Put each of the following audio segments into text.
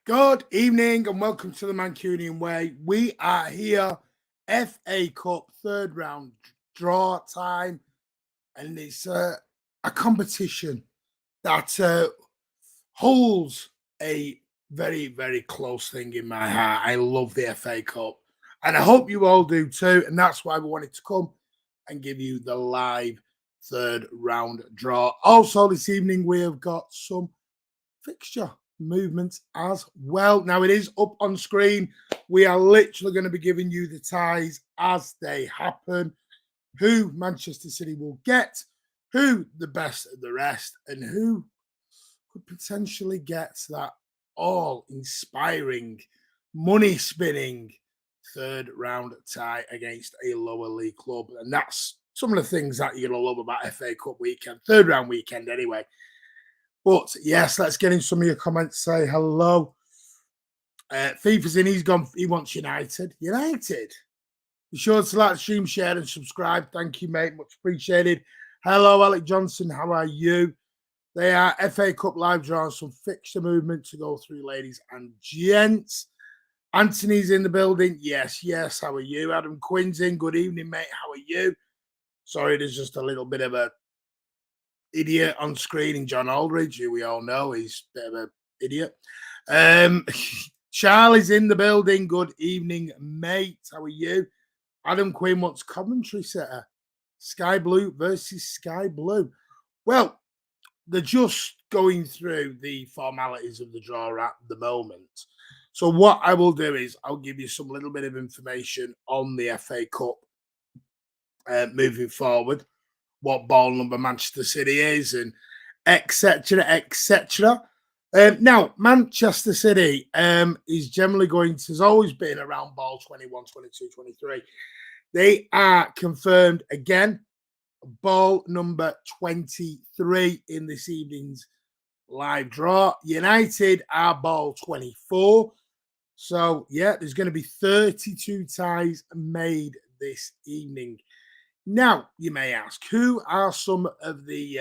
Good evening and welcome to the Mancunian Way. We are here, FA Cup third round draw time, and it's a competition that holds a very, very close thing in my heart. I love the FA Cup, and I hope you all do too. And that's why we wanted to come and give you the live third round draw. Also, this evening we have got some fixture movements as well. Now it is up on screen. We are literally going to be giving you the ties as they happen, who Manchester City will get, who the best of the rest, and who could potentially get that all-inspiring, money-spinning third round tie against a lower league club. And that's some of the things that you're going to love about FA Cup weekend, third round weekend anyway. But yes, let's get in some of your comments. Say hello. FIFA's in, he's gone, he wants United. United. Be sure to like, stream, share, and subscribe. Thank you, mate. Much appreciated. Hello, Alec Johnson. How are you? They are FA Cup live draw, some fixture movement to go through, ladies and gents. Anthony's in the building. Yes, yes. How are you? Adam Quinn's in. Good evening, mate. How are you? Sorry, there's just a little bit of a idiot on screen in John Aldridge, who we all know he's a bit of an idiot. Charlie's in the building. Good evening, mate. How are you? Adam Quinn wants commentary setter. Sky Blue versus Sky Blue. Well, they're just going through the formalities of the draw at the moment. So what I will do is I'll give you some little bit of information on the FA Cup moving forward, what ball number Manchester City is, and etc., etc. Now, Manchester City is generally going to, has always been around ball 21, 22, 23. They are confirmed again, ball number 23 in this evening's live draw. United are ball 24. So, yeah, there's going to be 32 ties made this evening. Now, you may ask, who are some of the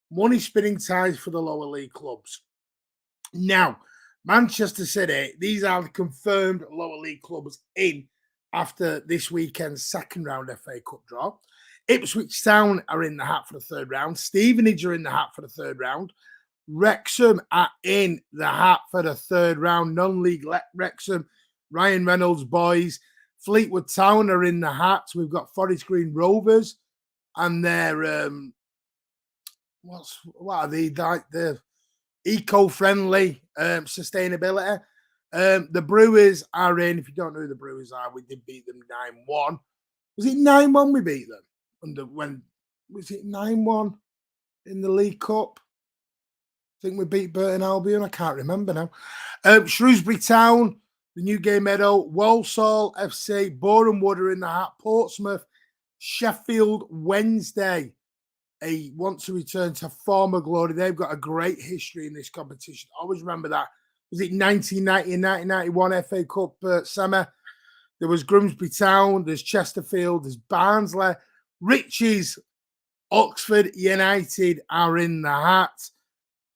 money-spinning ties for the lower league clubs? Now, Manchester City, these are the confirmed lower league clubs in after this weekend's second round FA Cup draw. Ipswich Town are in the hat for the third round. Stevenage are in the hat for the third round. Wrexham are in the hat for the third round. Non-league Wrexham, Ryan Reynolds' boys. Fleetwood Town are in the hat. We've got Forest Green Rovers, and they're what are they? Like the eco-friendly sustainability. The Brewers are in. If you don't know who the Brewers are, we did beat them 9-1. Was it 9-1 we beat them? When was it 9-1 in the League Cup? I think we beat Burton Albion. I can't remember now. Shrewsbury Town, the Newgate Meadow, Walsall FC, Boreham Wood are in the hat, Portsmouth, Sheffield Wednesday. They want to return to former glory. They've got a great history in this competition. Always remember that. Was it 1990 and 1991 FA Cup summer? There was Grimsby Town, there's Chesterfield, there's Barnsley. Rich's Oxford United are in the hat.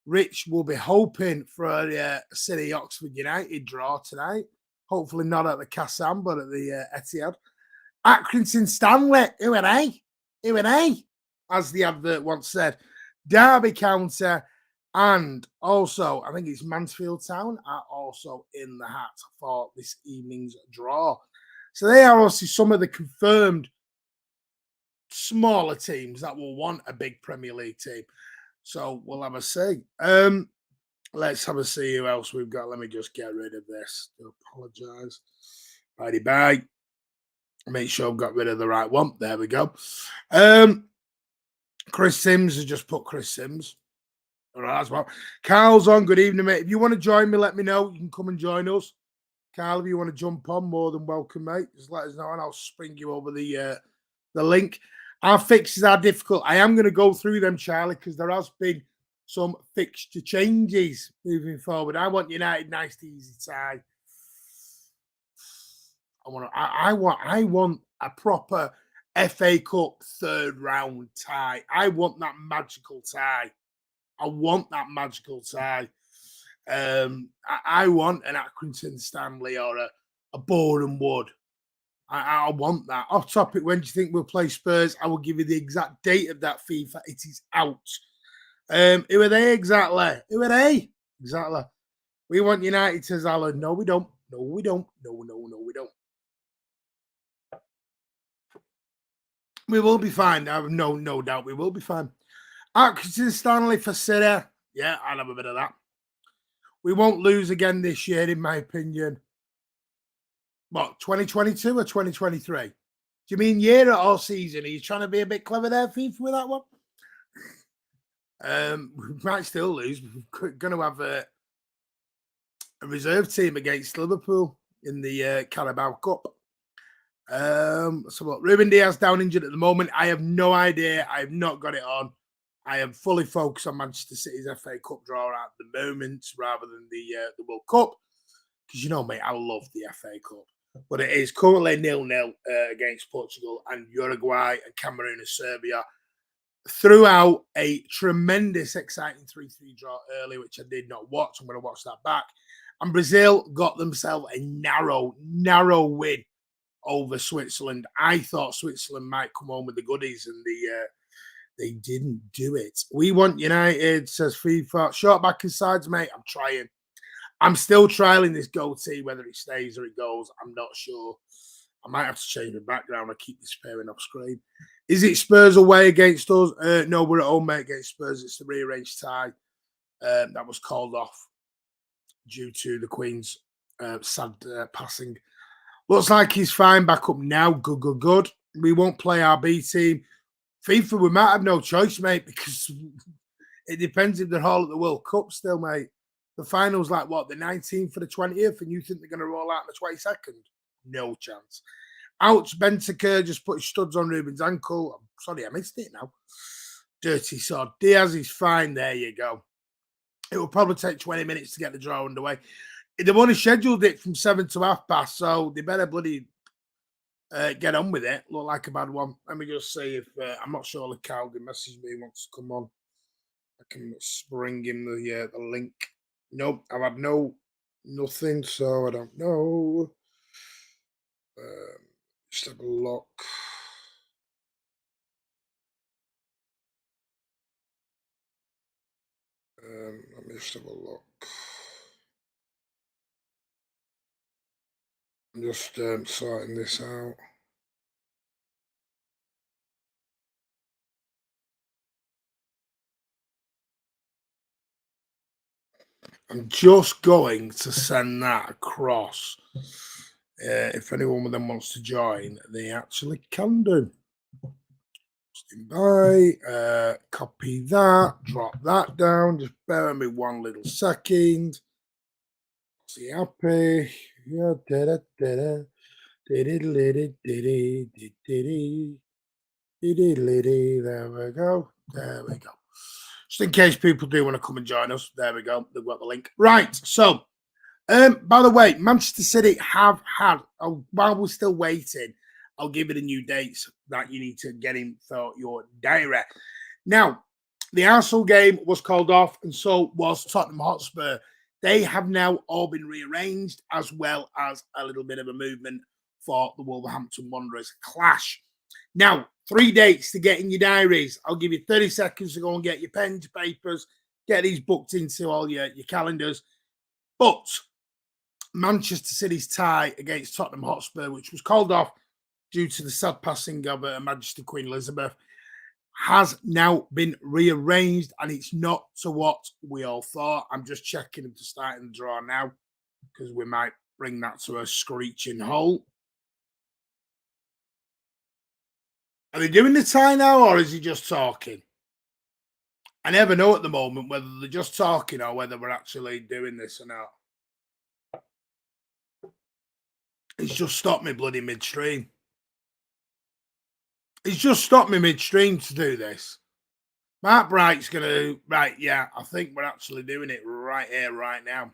Rich will be hoping for a City Oxford United draw tonight. Hopefully not at the Kassam, but at the Etihad. Accrington Stanley, who are they? Who are they? As the advert once said. Derby County and also, I think it's Mansfield Town are also in the hat for this evening's draw. So they are also some of the confirmed smaller teams that will want a big Premier League team. So we'll have a see. Let's have a see who else we've got. Let me just get rid of this. I apologise. Bye. Make sure I've got rid of the right one. There we go. Chris Sims has just put Chris Sims. All right, as well. Carl's on. Good evening, mate. If you want to join me, let me know. You can come and join us. Carl, if you want to jump on, more than welcome, mate. Just let us know and I'll spring you over the link. Our fixtures are difficult. I am going to go through them, Charlie, because there has been some fixture changes moving forward. I want United nice, easy tie. I want a proper FA Cup third round tie. I want that magical tie. I want an Accrington Stanley or a Boreham Wood. I want that. Off topic, when do you think we'll play Spurs? I will give you the exact date of that FIFA. It is out. Who are they exactly? Who are they? Exactly. We want United, says Alan. No, we don't. No, we don't. No, we don't. We will be fine. I have no doubt we will be fine. Accrington Stanley for City. Yeah, I'll have a bit of that. We won't lose again this year, in my opinion. What, 2022 or 2023? Do you mean year or all season? Are you trying to be a bit clever there, FIFA, with that one? We might still lose. We're going to have a reserve team against Liverpool in the Carabao Cup. So what? Ruben Diaz down injured at the moment. I have no idea. I have not got it on. I am fully focused on Manchester City's FA Cup draw at the moment rather than the World Cup. Because you know, mate, I love the FA Cup. But it is currently 0-0 against Portugal and Uruguay and Cameroon and Serbia. Throughout a tremendous, exciting 3-3 draw early, which I did not watch. I'm going to watch that back. And Brazil got themselves a narrow win over Switzerland. I thought Switzerland might come home with the goodies, and they didn't do it. We want United, says FIFA. Short back and sides, mate. I'm trying. I'm still trialing this goatee, whether it stays or it goes. I'm not sure. I might have to change the background. I keep disappearing off screen. Is it Spurs away against us? No, we're at home, mate, against Spurs. It's the rearranged tie. That was called off due to the Queen's sad passing. Looks like he's fine back up now. Good. We won't play our B team. FIFA, we might have no choice, mate, because it depends if they're all at the World Cup still, mate. The final's like, what, the 19th for the 20th, and you think they're going to roll out on the 22nd? No chance. Ouch, Bentaker just put his studs on Ruben's ankle. I'm sorry, I missed it now. Dirty sod. Diaz is fine. There you go. It will probably take 20 minutes to get the draw underway. They've only scheduled it from 7 to 30:30, so they better bloody get on with it. Look like a bad one. Let me just see if I'm not sure if Calgary messaged me wants to come on. I can bring him the link. Nope, I've had nothing, so I don't know. Just have a look. Let me just have a look. I'm just sorting this out. I'm just going to send that across. If anyone of them wants to join, they actually can do. Stand by, copy that, drop that down. Just bear with me one little second. See happy. Yeah, there we go. There we go. Just in case people do want to come and join us, there we go. They've got the link. Right. So, by the way, Manchester City have had, while we're still waiting, I'll give you the new dates that you need to get in for your diary. Now, the Arsenal game was called off, and so was Tottenham Hotspur. They have now all been rearranged, as well as a little bit of a movement for the Wolverhampton Wanderers clash. Now, 3 dates to get in your diaries. I'll give you 30 seconds to go and get your pens, papers, get these booked into all your calendars. But Manchester City's tie against Tottenham Hotspur, which was called off due to the sad passing of Her Majesty Queen Elizabeth, has now been rearranged, and it's not to what we all thought. I'm just checking them to start in the draw now, because we might bring that to a screeching halt. Are they doing the tie now, or is he just talking? I never know at the moment whether they're just talking or whether we're actually doing this or not. He's just stopped me bloody midstream. He's just stopped me midstream to do this. Mark Bright's going to... Right, yeah, I think we're actually doing it right here, right now.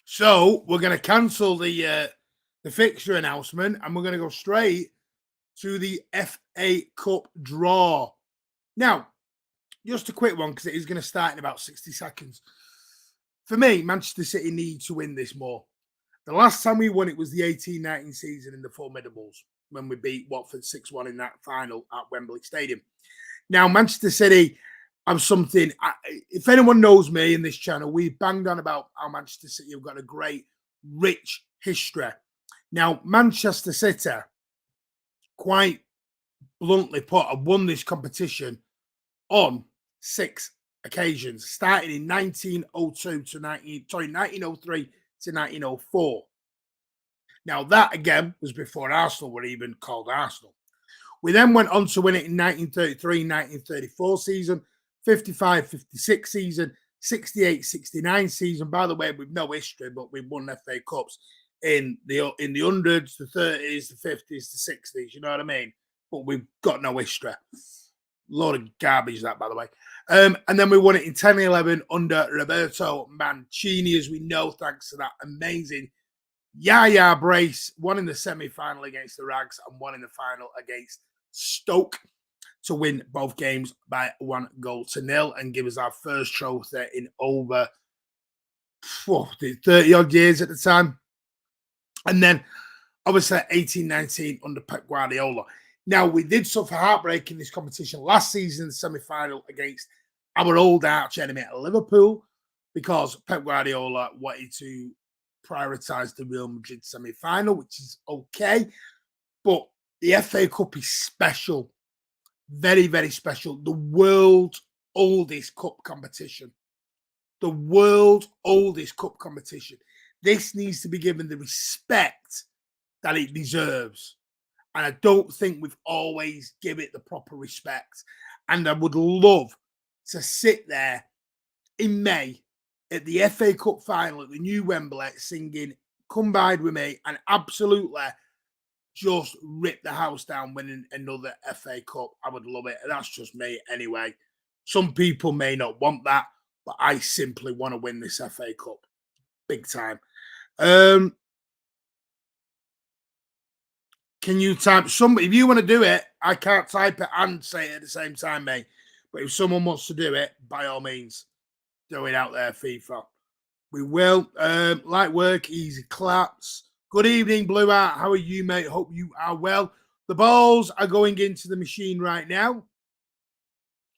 So, we're going to cancel the fixture announcement, and we're going to go straight to the FA Cup draw. Now, just a quick one because it is going to start in about 60 seconds. For me, Manchester City need to win this more. The last time we won it was the 18-19 season in the Formidables when we beat Watford 6-1 in that final at Wembley Stadium. Now, Manchester City have something. If anyone knows me in this channel, we've banged on about how Manchester City have got a great, rich history. Now, Manchester City, quite bluntly put, have won this competition on 6 occasions, starting in 1903 to 1904. Now, that again was before Arsenal were even called Arsenal. We then went on to win it in 1933-1934 season, 55-56 season, 68-69 season. By the way, with no history, but we've won FA Cups in the hundreds, the 30s, the 50s, the 60s. You know what I mean? But we've got no history. Load of garbage, that, by the way. And then we won it in 10-11 under Roberto Mancini, as we know, thanks to that amazing Yaya brace. One in the semi-final against the Rags and one in the final against Stoke to win both games by 1-0 and give us our first trophy in over 30-odd years at the time. And then, obviously, 18-19 under Pep Guardiola. Now, we did suffer heartbreak in this competition last season, the semi-final against our old arch enemy at Liverpool, because Pep Guardiola wanted to prioritise the Real Madrid semi-final, which is okay. But the FA Cup is special. Very, very special. The world's oldest cup competition. The world's oldest cup competition. This needs to be given the respect that it deserves. And I don't think we've always given it the proper respect. And I would love to sit there in May at the FA Cup final at the new Wembley singing Come Bide With Me and absolutely just rip the house down winning another FA Cup. I would love it. And that's just me anyway. Some people may not want that, but I simply want to win this FA Cup. Big time. Can you type somebody? If you want to do it, I can't type it and say it at the same time, mate. But if someone wants to do it, by all means, do it out there, FIFA. We will. Light work, easy claps. Good evening, Blue Art. How are you, mate? Hope you are well. The balls are going into the machine right now.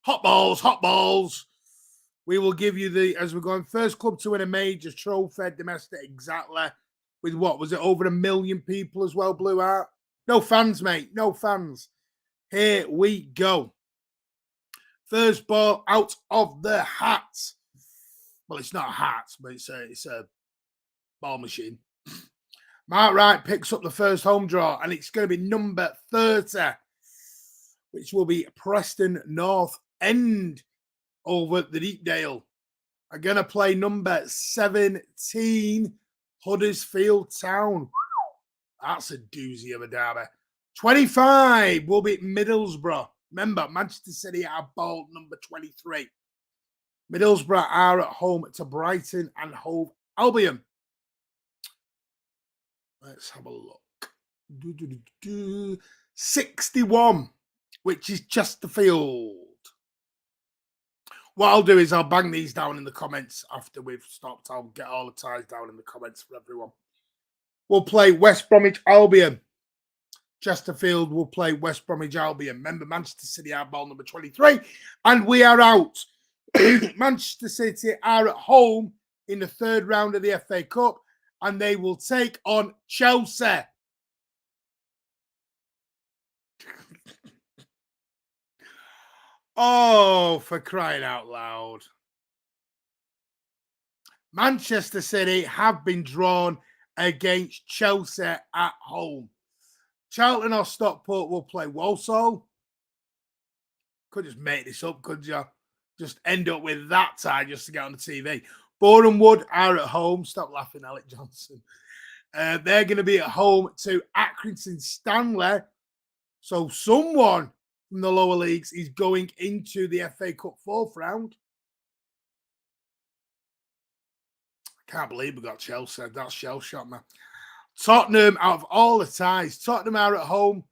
Hot balls, hot balls. We will give you the, as we're going, first club to win a major trophy, domestic, exactly. With what? Was it over 1 million people as well, Blue Art? No fans, mate. No fans. Here we go. First ball out of the hat. Well, it's not a hat, but it's a ball machine. Mark Wright picks up the first home draw, and it's going to be number 30, which will be Preston North End over the Deepdale. I'm going to play number 17, Huddersfield Town. That's a doozy of a derby. 25 will be Middlesbrough. Remember, Manchester City are ball number 23. Middlesbrough are at home to Brighton and Hove Albion. Let's have a look. 61, which is Chesterfield. What I'll do is I'll bang these down in the comments after we've stopped. I'll get all the ties down in the comments for everyone. We'll play West Bromwich Albion. Chesterfield will play West Bromwich Albion. Remember, Manchester City are ball number 23. And we are out. Manchester City are at home in the third round of the FA Cup. And they will take on Chelsea. Oh, for crying out loud. Manchester City have been drawn against Chelsea at home. Charlton or Stockport will play Walsall. Could just make this up, could you? Just end up with that tie just to get on the TV. Boreham Wood are at home. Stop laughing, Alec Johnson. They're going to be at home to Accrington Stanley. So someone from the lower leagues is going into the FA Cup fourth round. I can't believe we got Chelsea. That's shell shot, man. Tottenham, out of all the ties, Tottenham are at home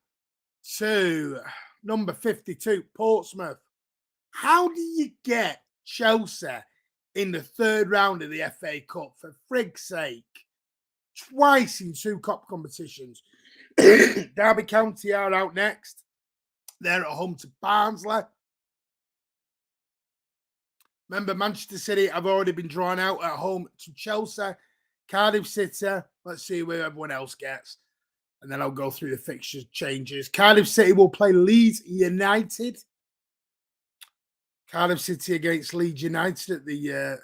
to number 52, Portsmouth. How do you get Chelsea in the third round of the FA Cup, for frig's sake? Twice in 2 cup competitions. Derby County are out next. They're at home to Barnsley. Remember, Manchester City have already been drawn out at home to Chelsea. Cardiff City, let's see where everyone else gets. And then I'll go through the fixture changes. Cardiff City will play Leeds United. Cardiff City against Leeds United at the,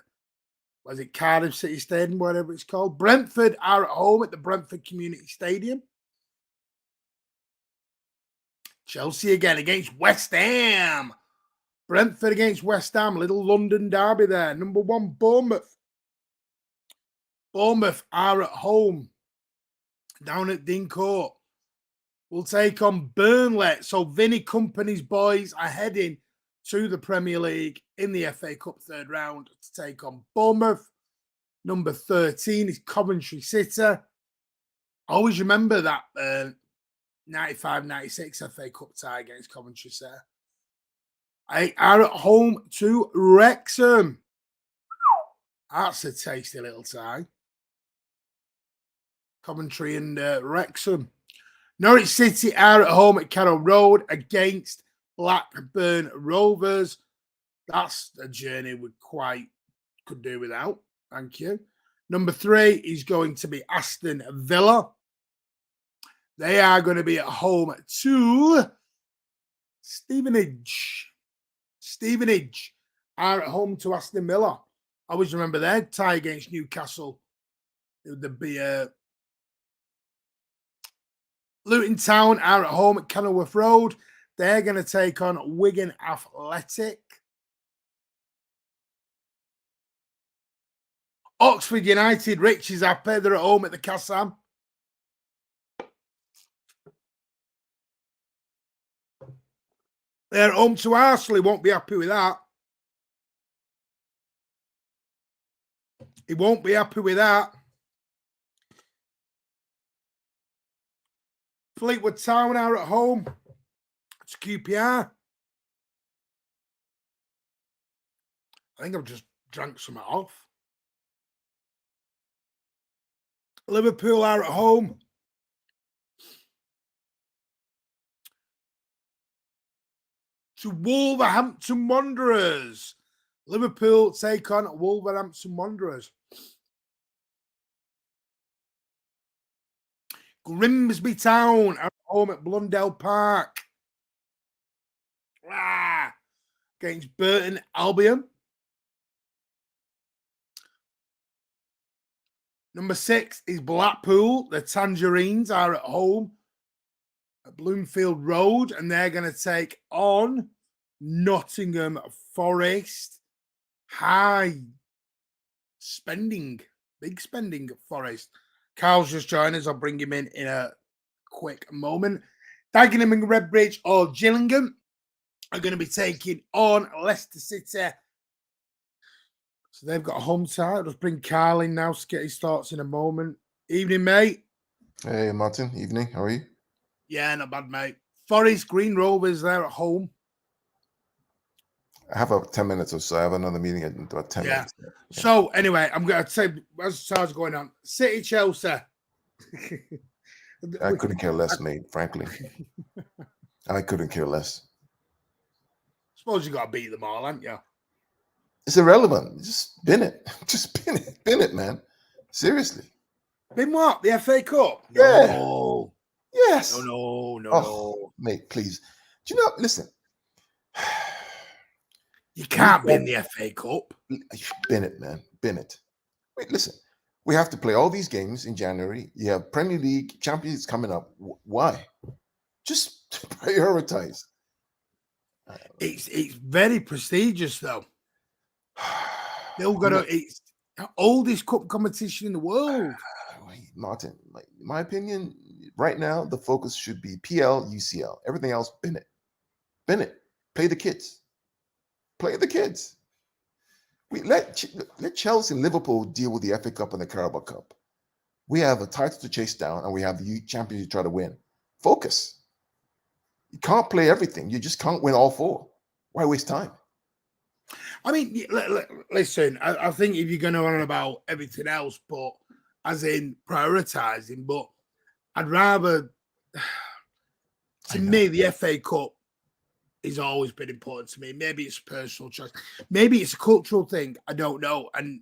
was it Cardiff City Stadium, whatever it's called. Brentford are at home at the Brentford Community Stadium. Chelsea again against West Ham. Brentford against West Ham. Little London derby there. Number 1, Bournemouth. Bournemouth are at home down at Dean Court. We'll take on Burnley. So Vinny Company's boys are heading to the Premier League in the FA Cup third round to take on Bournemouth. Number 13 is Coventry City. I always remember that 95-96 FA Cup tie against Coventry City. They are at home to Wrexham. That's a tasty little tie. Coventry and Wrexham. Norwich City are at home at Carroll Road against Blackburn Rovers. That's a journey we could do without. Thank you. Number 3 is going to be Aston Villa. They are going to be at home to Stevenage. Stevenage are at home to Aston Villa. I always remember their tie against Newcastle. It would be Luton Town are at home at Kenilworth Road. They're going to take on Wigan Athletic. Oxford United, Rich is happy. They're at home at the Kassam. They're at home to Arsenal. He won't be happy with that. He won't be happy with that. Fleetwood Town are at home to QPR. I think I've just drank some off. Liverpool are at home to Wolverhampton Wanderers. Liverpool take on Wolverhampton Wanderers. Grimsby Town are at home at Blundell Park. Against Burton Albion. Number 6 is Blackpool. The Tangerines are at home at Bloomfield Road, and they're going to take on Nottingham Forest. Big spending Forest. Carl's just joined us. I'll bring him in a quick moment. Dagenham and Redbridge or Gillingham are going to be taking on Leicester City. So they've got a home tie. I'll just bring Carl in now to get his thoughts in a moment. Evening, mate. Hey, Martin. Evening. How are you? Yeah, not bad, mate. Forest Green Rovers, they're at home. I have about 10 minutes or so. I have another meeting in about 10 minutes. Yeah. So, anyway, I'm going to say, as time's going on, City Chelsea. I couldn't care less, mate, frankly. I couldn't care less. Suppose you got to beat them all, haven't you? It's irrelevant. Just bin it. Just bin it. Bin it, man. Seriously. Bin what? The FA Cup? Yeah. No. Yes. No. Mate, please. Do you know, listen. You can't bin the FA Cup. Bin it, man. Bin it. Wait, listen. We have to play all these games in January. You have Premier League, Champions coming up. Why? Just prioritize. It's very prestigious, though. They'll go to it's the oldest cup competition in the world. Martin, in my opinion, right now the focus should be PL, UCL. Everything else, bin it. Bin it. Play the kids. Play the kids. We let Chelsea and Liverpool deal with the FA Cup and the Carabao Cup. We have a title to chase down, and we have the Champions to try to win. Focus. You can't play everything. You just can't win all 4. Why waste time? I mean, listen, I think if you're going to on about everything else, but as in prioritizing, but I'd rather, I to know. me, the FA Cup has always been important to me. Maybe it's a personal choice. Maybe it's a cultural thing. I don't know. And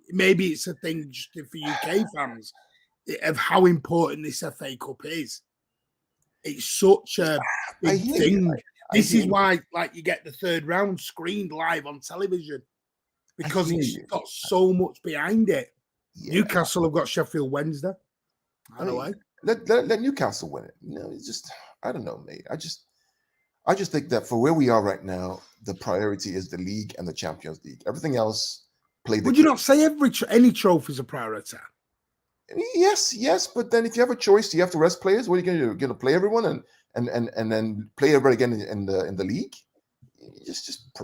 maybe it's a thing just for UK fans of how important this FA Cup is. It's such a I big hear you. thing. I This hear is you. why, like, you get the third round screened live on television I because hear it's you. got so much behind it. Yeah. Newcastle have got Sheffield Wednesday. I By the mean, way, let Newcastle win it. It's just I don't know, mate. I just think that for where we are right now, the priority is the league and the Champions League. Everything else, play the would you kid. not say any trophy is a priority? I mean, yes, but then if you have a choice, you have to rest players. What are you going to do? You're going to play everyone and then play everybody again in the league?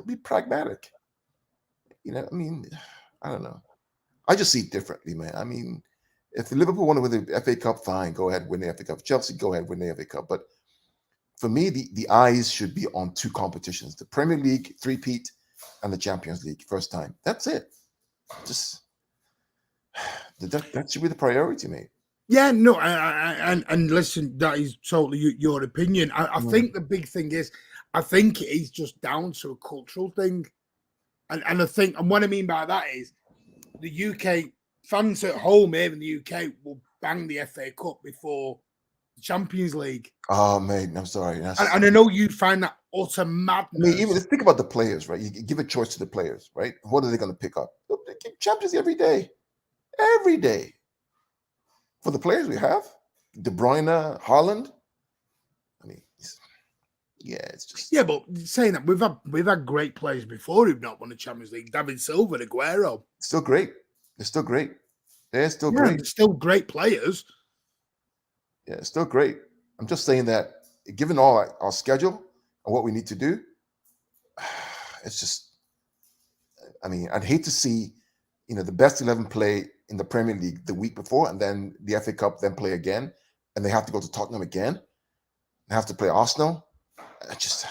Be pragmatic. I mean, I don't know. I just see it differently, man. I mean, if Liverpool want to win the FA Cup, fine, go ahead, win the FA Cup. Chelsea, go ahead, win the FA Cup. But for me, the eyes should be on two competitions: the Premier League three-peat and the Champions League first time. That's it. Just that should be the priority, mate. Yeah, no, and listen, that is totally your opinion. I Mm. think the big thing is, I think it is just down to a cultural thing, and I think, and what I mean by that is, the UK fans at home here in the UK will bang the FA Cup before the Champions League, Oh, mate, I'm sorry. and I know you find that utter I mean, even madness. let's think about the players, right? You give a choice to the players, right? What are they going to pick up? They give Champions League every day. For the players we have, De Bruyne, Haaland. I mean, yeah, it's just Yeah, but saying that we've had great players before who've not won the Champions League. David Silva, Aguero. still great. They're still great. They're still Yeah, great. they're still great players. Yeah, it's still great. I'm just saying that given all our schedule and what we need to do, it's just, I mean, I'd hate to see, the best 11 play in the Premier League the week before and then the FA Cup, then play again. And they have to go to Tottenham again. They have to play Arsenal. It just,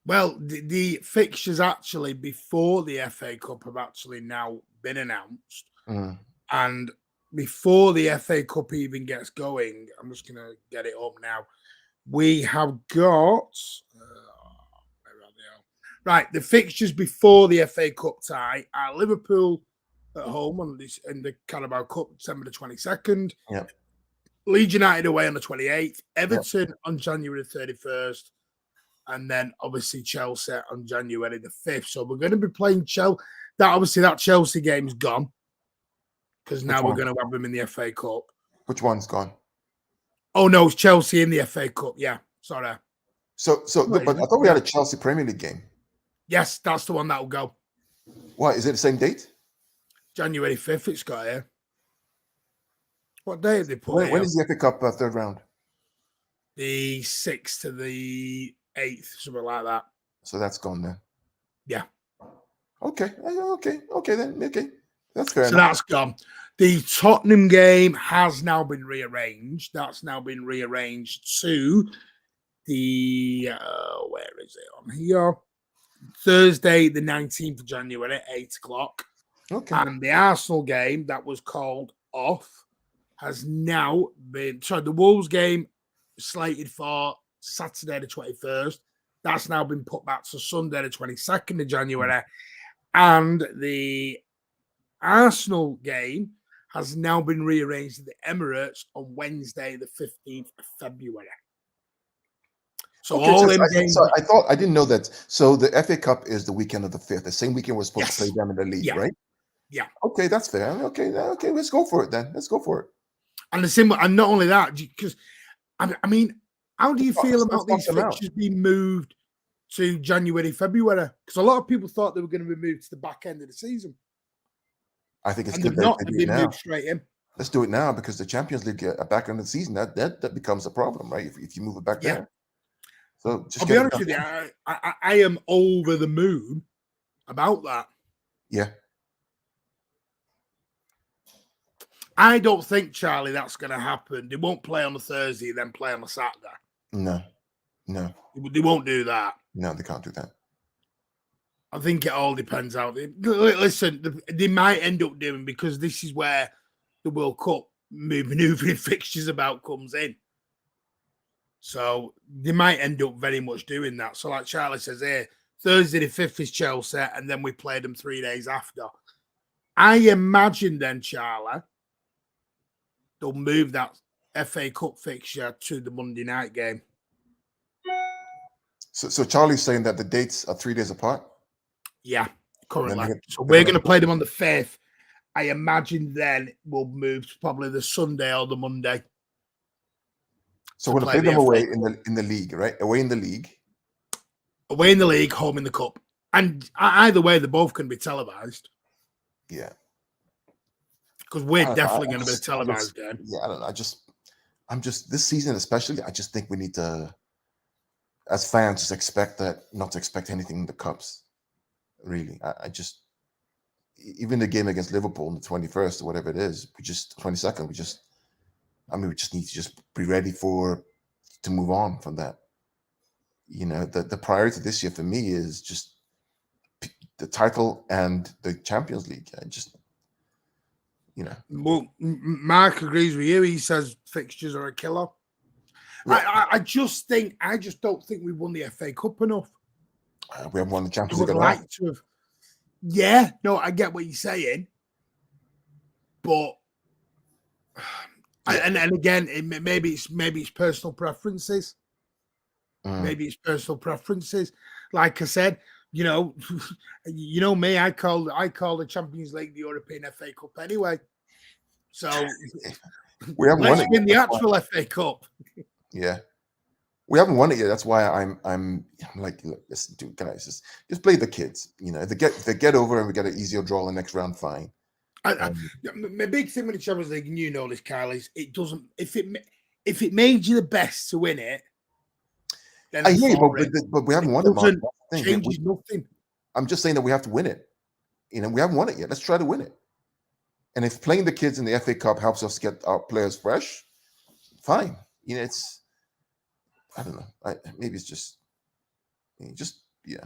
Well, the fixtures actually before the FA Cup have actually now been announced. mm, And before the FA Cup even gets going, I'm just going to get it up now. We have got where are they? Right, the fixtures before the FA Cup tie are Liverpool at home in the Carabao Cup, December the 22nd. yeah, Leeds United away on the 28th. yeah. Everton on January the 31st. And then obviously Chelsea on January the 5th. So we're going to be playing Chelsea. That Chelsea game's gone because Which now we're one? going to have them in the FA Cup. Which one's gone? Oh no, it's Chelsea in the FA Cup. Yeah, sorry. But I thought we had a Chelsea Premier League game. Yes, that's the one that will go. Why is it the same date? January 5th. It's got here. What day have they put When here? is the FA Cup third round? The 6th to the 8th, something like that. So that's gone then. Yeah. Okay, then. Okay, that's fair So enough. that's gone. The Tottenham game has now been rearranged. That's now been rearranged to the where is it on here? Thursday, the 19th of January at 8 o'clock. Okay. And the Arsenal game that was called off has now been the Wolves game slated for Saturday the 21st. That's now been put back to Sunday the 22nd of January. And the Arsenal game has now been rearranged to the Emirates on Wednesday, the 15th of February. So Okay, all them games. so I didn't know that. So the FA Cup is the weekend of the 5th, the same weekend we're supposed to play them in the league, right? Yeah. Okay, that's fair. Okay, let's go for it then. Let's go for it. And and not only that, because I mean, how do you feel about these fixtures being moved to January, February? Because a lot of people thought they were going to be moved to the back end of the season. I think it's And good they've not they do been it now. moved straight in. Let's do it now because the Champions League back end of the season that becomes a problem, right? If you move it back there. So just I'll be honest with you, I am over the moon about that. Yeah. I don't think, Charlie, that's going to happen. They won't play on a Thursday, then play on a Saturday. No. They won't do that. No, they can't do that. I think it all depends how listen, they might end up doing, because this is where the World Cup manoeuvring fixtures about comes in. So they might end up very much doing that. So like Charlie says here, Thursday the 5th is Chelsea, and then we play them 3 days after. I imagine then, Charlie, they'll move that FA Cup fixture to the Monday night game. So Charlie's saying that the dates are 3 days apart? Yeah, currently. So they're we're going to play them on the 5th. I imagine then we'll move to probably the Sunday or the Monday. So we're going to play them away in the league, right? Away in the league. Away in the league, home in the cup. And either way, they're both going to be televised. Yeah. Because we're definitely going to be a televised game. Yeah, I don't know. I'm just this season especially, I just think we need to, as fans, just not to expect anything in the cups. Really. I just, even the game against Liverpool on the 21st or whatever it is, 22nd, we just need to just be ready to move on from that. You know, the priority this year for me is just the title and the Champions League. I just, you know. Well, Mark agrees with you. He says fixtures are a killer. Yeah. I just don't think we won the FA Cup enough. We haven't won the Champions League. Would like to have. Yeah, no, I get what you're saying, but and again, maybe it's personal preferences. Maybe it's personal preferences. Like I said, you know me. I call the Champions League the European FA Cup anyway. So we haven't won it win the actual FA Cup. Yeah, we haven't won it yet. That's why I'm like, look, listen, dude, guys, just play the kids. You know, if they get over and we get an easier draw the next round, fine. My big thing with the Champions League, and you know this, Kyle, is it doesn't. If it made you the best to win it, then I hear you, but we haven't won it. It changes nothing. I'm just saying that we have to win it. You know, we haven't won it yet. Let's try to win it. And if playing the kids in the FA Cup helps us get our players fresh, fine. You know, it's, I don't know. Maybe it's just yeah.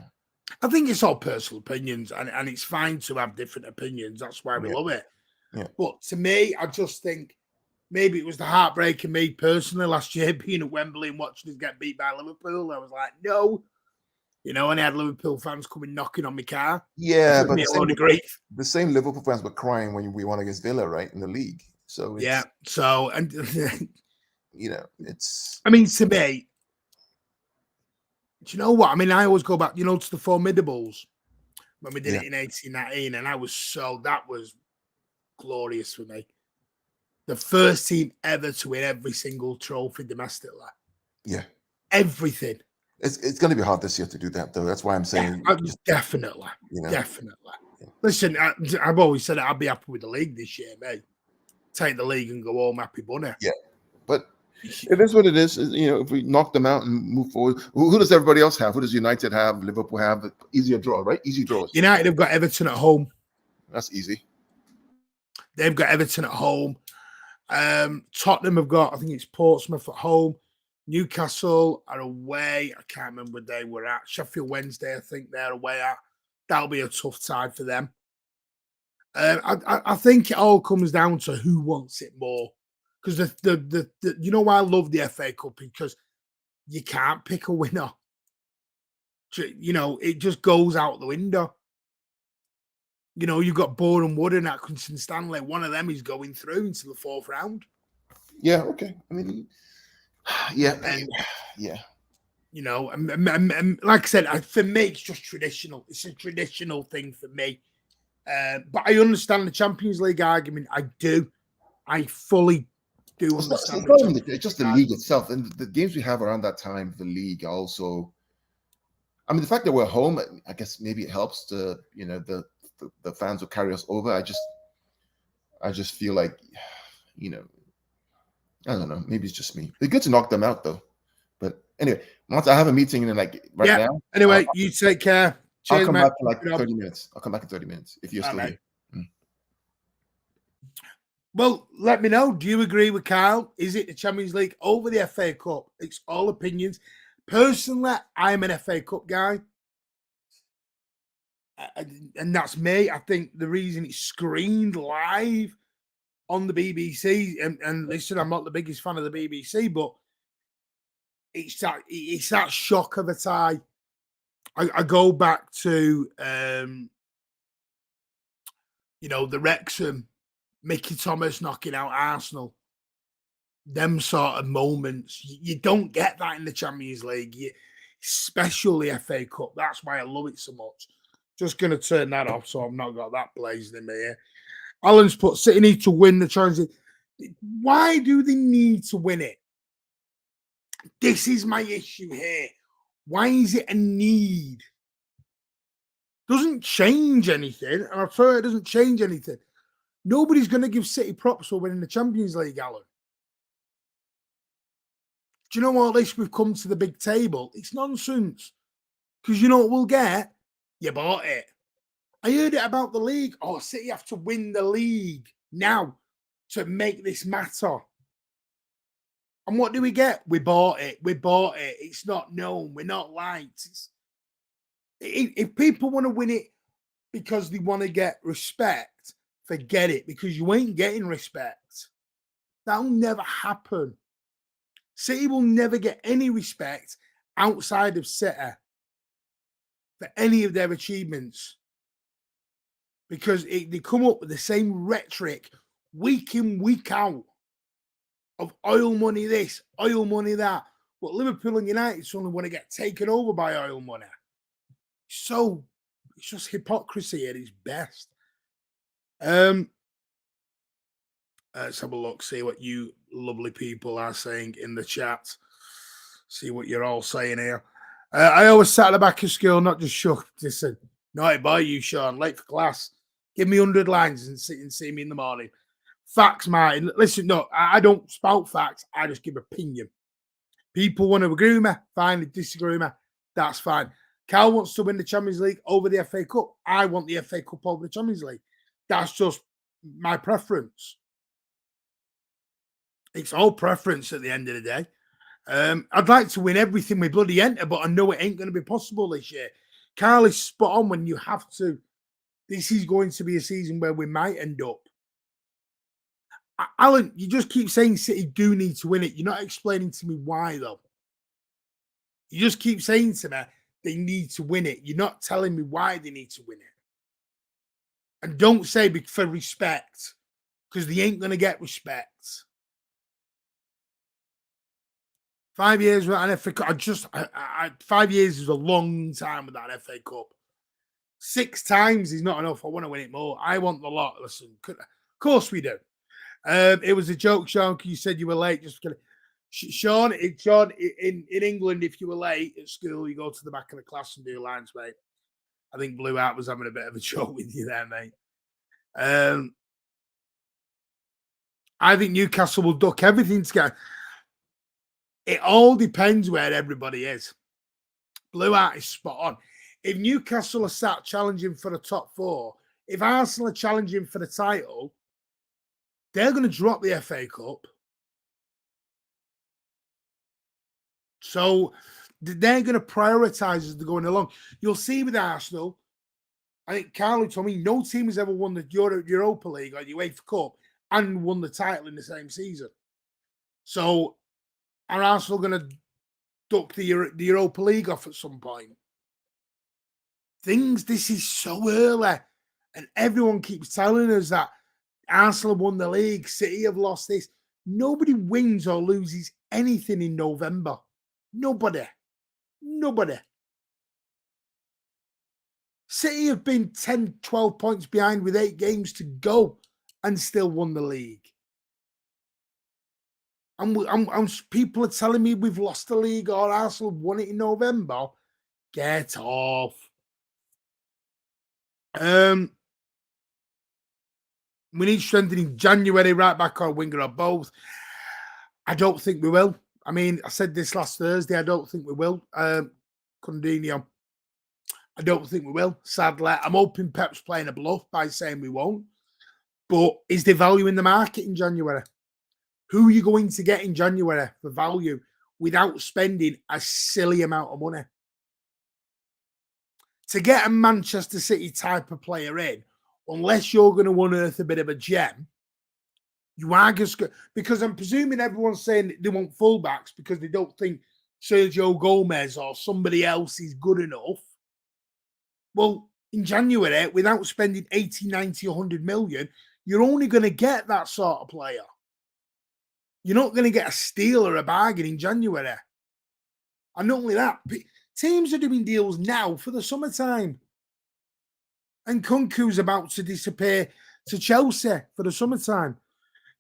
I think it's all personal opinions, and it's fine to have different opinions. That's why we love it. Yeah. But to me, I just think maybe it was the heartbreak of me personally last year being at Wembley and watching us get beat by Liverpool. I was like, no. You know, and I had Liverpool fans coming knocking on my car. Yeah, but the same Liverpool fans were crying when we won against Villa, right, in the league. So yeah, so and you know, it's. I mean, to me, do you know what? I mean, I always go back, to the Formidables when we did it in 1819, and that was glorious for me. The first team ever to win every single trophy domestically. Yeah, everything. It's going to be hard this year to do that, though. That's why I'm saying definitely, definitely. Yeah. Listen, I've always said I'd be happy with the league this year, mate. Take the league and go home happy bunny. Yeah, but it is what it is. You know, if we knock them out and move forward, who does everybody else have? Who does United have? Liverpool have? Easier draw, right? Easy draws. United have got Everton at home. That's easy. They've got Everton at home. Tottenham have got, I think it's Portsmouth at home. Newcastle are away. I can't remember where they were at. Sheffield Wednesday, I think they're away at. That'll be a tough side for them. I think it all comes down to who wants it more. Because you know why I love the FA Cup? Because you can't pick a winner. You know, it just goes out the window. You know, you've got Boreham Wood and Atkinson Stanley. One of them is going through into the 4th round. Yeah, okay. I mean, yeah. You know, and like I said, for me, it's just traditional. It's a traditional thing for me. But I understand the Champions League argument. I do. I fully do understand. It's just the league itself. And the games we have around that time, the league also. I mean, the fact that we're home, I guess maybe it helps to, the fans will carry us over. I just feel like, I don't know. Maybe it's just me. It's good to knock them out, though. But anyway, once I have a meeting in right now. Anyway, you take care. Cheers, I'll come back in like 30 minutes. I'll come back in 30 minutes if you're still here. Well, let me know. Do you agree with Kyle? Is it the Champions League over the FA Cup? It's all opinions. Personally, I'm an FA Cup guy. And that's me. I think the reason it's screened live on the BBC, and listen, I'm not the biggest fan of the BBC, but it's that shock of a tie. I go back to the Wrexham, Mickey Thomas knocking out Arsenal. Them sort of moments, you don't get that in the Champions League. Especially FA Cup. That's why I love it so much. Just going to turn that off, so I've not got that blazing in me here. Alan's put City need to win the Champions League. Why do they need to win it? This is my issue here. Why is it a need? Doesn't change anything, and I swear it doesn't change anything. Nobody's going to give City props for winning the Champions League, Alan. Do you know all this? We've come to the big table. It's nonsense. Because you know what we'll get? You bought it. I heard it about the league. Oh, City have to win the league now to make this matter. And what do we get? We bought it. We bought it. It's not known. We're not liked. If people want to win it because they want to get respect, forget it, because you ain't getting respect. That'll never happen. City will never get any respect outside of City for any of their achievements, because they come up with the same rhetoric week in, week out of oil money this, oil money that. But Liverpool and United suddenly want to get taken over by oil money. So it's just hypocrisy at its best. Let's have a look, see what you lovely people are saying in the chat. See what you're all saying here. I always sat at the back of school, not just shook. Listen, naughty boy, you, Sean, late for class. Give me 100 lines and see me in the morning. Facts, Martin. Listen, no, I don't spout facts. I just give opinion. People want to agree with me, fine. They disagree with me, that's fine. Cal wants to win the Champions League over the FA Cup. I want the FA Cup over the Champions League. That's just my preference. It's all preference at the end of the day. I'd like to win everything we bloody enter, but I know it ain't going to be possible this year. Carl is spot on when you have to. This is going to be a season where we might end up. Alan, you just keep saying City do need to win it. You're not explaining to me why, though. You just keep saying to me they need to win it. You're not telling me why they need to win it. And don't say for respect, because they ain't going to get respect. 5 years with an FA Cup. 5 years is a long time with that FA Cup. 6 times is not enough. I want to win it more. I want the lot. Listen, of course we do. It was a joke, Sean. You said you were late. Just kidding. Sean, in England, if you were late at school, you go to the back of the class and do lines, mate. I think Blue Art was having a bit of a joke with you there, mate. I think Newcastle will duck everything together. It all depends where everybody is. Blue Art is spot on. If Newcastle are sat challenging for the top 4, if Arsenal are challenging for the title, they're going to drop the FA Cup. So they're going to prioritise as they're going along. You'll see with Arsenal, I think Carlo told me no team has ever won the Europa League or the UEFA Cup and won the title in the same season. So are Arsenal going to duck the Europa League off at some point? This is so early. And everyone keeps telling us that Arsenal won the league, City have lost this. Nobody wins or loses anything in November. Nobody. City have been 10, 12 points behind with 8 games to go and still won the league. And people are telling me we've lost the league or Arsenal won it in November. Get off. We need strengthening January, right back or winger or both. I don't think we will. I mean, I said this last Thursday. I don't think we will. Condinho. I don't think we will. Sadly, I'm hoping Pep's playing a bluff by saying we won't. But is there value in the market in January? Who are you going to get in January for value without spending a silly amount of money? to get a Manchester City type of player in, unless you're going to unearth a bit of a gem, you are just because I'm presuming everyone's saying they want fullbacks because they don't think Sergio Gomez or somebody else is good enough. Well, in January, without spending 80, 90, 100 million, you're only going to get that sort of player. You're not going to get a steal or a bargain in January. And not only that, teams are doing deals now for the summertime. And Kunku's about to disappear to Chelsea for the summertime.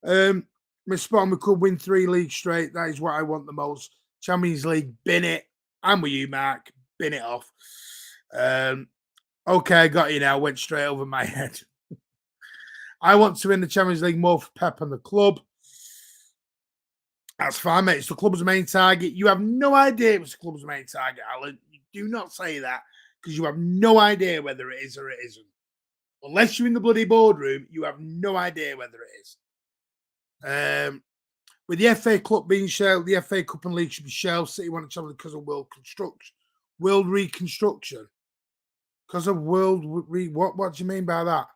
Miss Spotman could win 3 leagues straight. That is what I want the most. Champions League, bin it. I'm with you, Mark. Bin it off. Okay, I got you now. Went straight over my head. I want to win the Champions League more for Pep and the club. That's fine, mate. It's the club's main target. You have no idea it's the club's main target, Alan. You do not say that because you have no idea whether it is or it isn't. Unless you're in the bloody boardroom, you have no idea whether it is. With the FA Cup being shelved, the FA Cup and League should be shelved. City want to challenge because of world reconstruction. Because of what do you mean by that?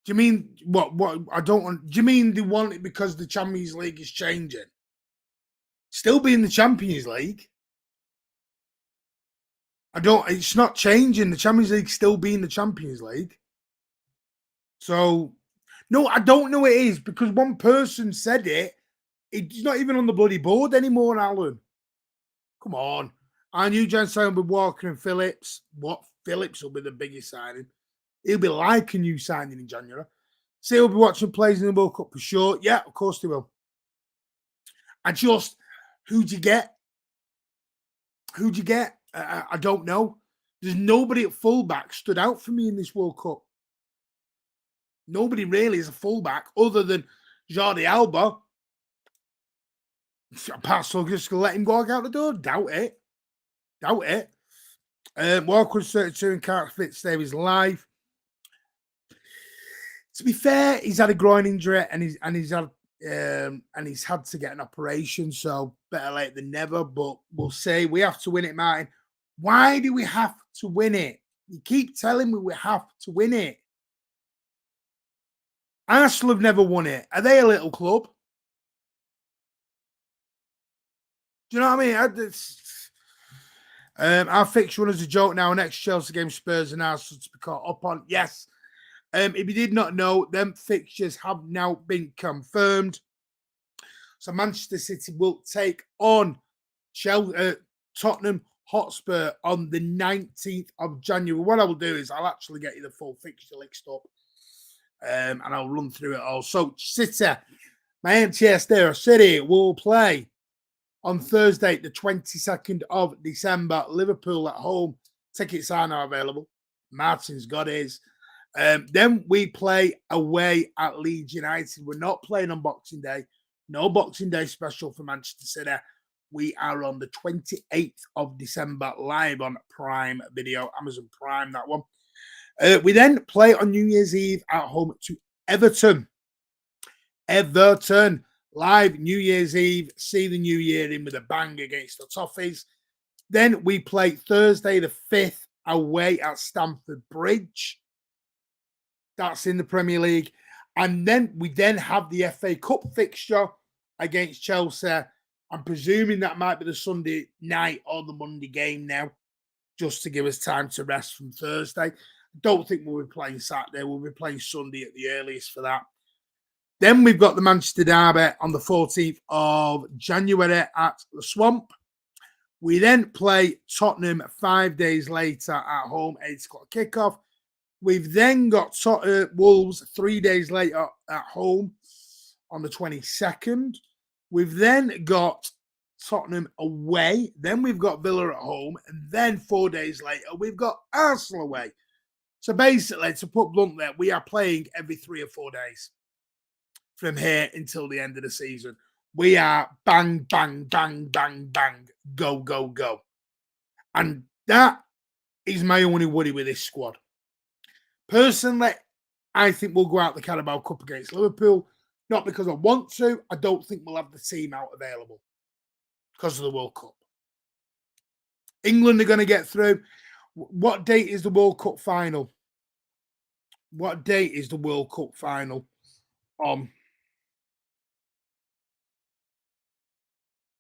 Do you mean what I don't want? Do you mean they want it because the Champions League is changing? Still being the Champions League. It's not changing. The Champions League still being the Champions League. So no, I don't know it is because one person said it. It's not even on the bloody board anymore, Alan. Come on. I knew Jan signed with Walker and Phillips. What? Phillips will be the biggest signing. He'll be like a new signing in January. So he'll be watching plays in the World Cup for sure. Yeah, of course they will. Who'd you get? Who'd you get? I don't know. There's nobody at fullback stood out for me in this World Cup. Nobody really is a fullback other than Jordi Alba. Pascal just going to let him go out the door? Doubt it. Walker was 32 and can't fit save his life. To be fair, he's had a groin injury and he's had to get an operation, so better late than never. But we'll say we have to win it, Martin. Why do we have to win it? You keep telling me we have to win it. Arsenal have never won it. Are they a little club? Do you know what I mean? Our fixture is a joke now. Next Chelsea game, Spurs and Arsenal to be caught up on. Yes. If you did not know, them fixtures have now been confirmed. So Manchester City will take on Tottenham Hotspur on the 19th of January. What I will do is I'll actually get you the full fixture list up and I'll run through it all. So City, Manchester City will play on Thursday, the 22nd of December. Liverpool at home. Tickets are now available. Martin's got his. Then we play away at Leeds United. We're not playing on Boxing Day. No Boxing Day special for Manchester City. We are on the 28th of December live on Prime Video, Amazon Prime, that one. We then play on New Year's Eve at home to Everton. Everton, live New Year's Eve. See the new year in with a bang against the Toffees. Then we play Thursday the 5th away at Stamford Bridge. That's in the Premier League. And then we have the FA Cup fixture against Chelsea. I'm presuming that might be the Sunday night or the Monday game now, just to give us time to rest from Thursday. Don't think we'll be playing Saturday. We'll be playing Sunday at the earliest for that. Then we've got the Manchester Derby on the 14th of January at the Swamp. We then play Tottenham 5 days later at home, 8 o'clock kickoff. We've then got Wolves 3 days later at home on the 22nd. We've then got Tottenham away. Then we've got Villa at home. And then 4 days later, we've got Arsenal away. So basically, to put bluntly, we are playing every 3 or 4 days from here until the end of the season. We are bang, bang, bang, bang, bang, go, go, go. And that is my only worry with this squad. Personally, I think we'll go out the Carabao Cup against Liverpool. Not because I want to. I don't think we'll have the team out available because of the World Cup. England are going to get through. What date is the World Cup final? What date is the World Cup final on?